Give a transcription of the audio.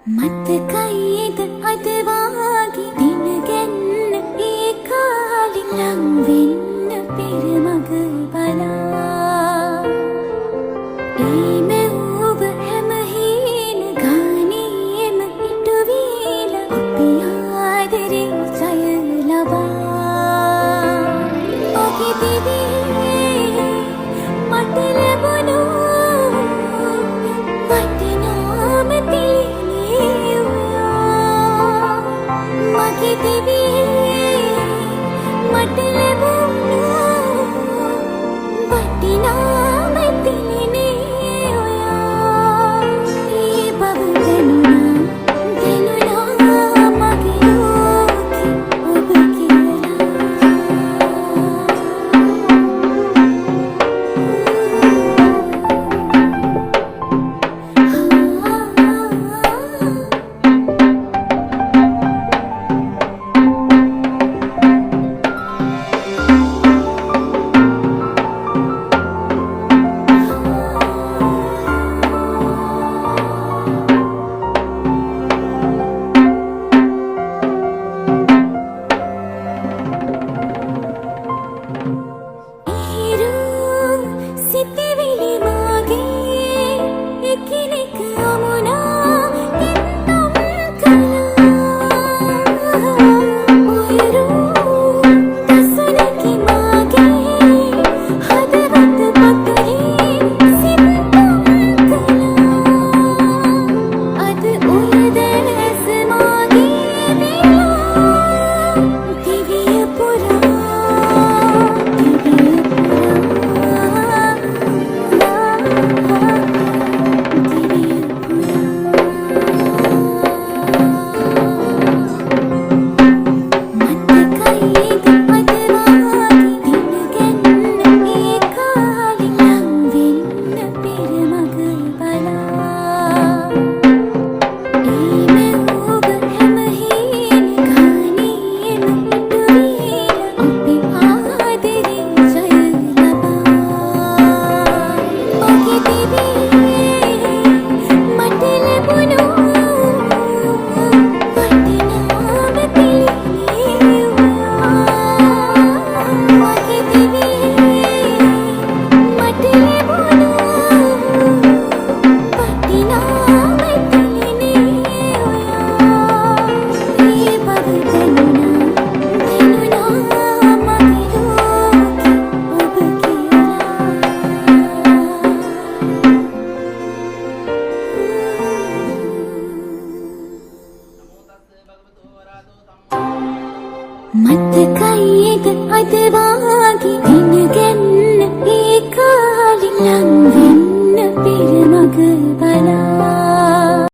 මතකයිද අද වාගේ දිනගන්න ඒ කාලෙ ලං වෙන්න පෙර මග බලා ඒ මෙව්ව හැම හීන ගානේම ඉටු වීලා අපි ආදරේ ජය ලබා ඔකේ දිවියේ මට ලැබුණු වටිනාම මගේ දිවියේ මට ලැබුණු වටිනාම දිනේ ඔයා ඒ බව දැනුණා මගේ ලෝකෙ ඔබ මතකයිද අද වාගේ දිනගන්න ඒ කාලෙ ලං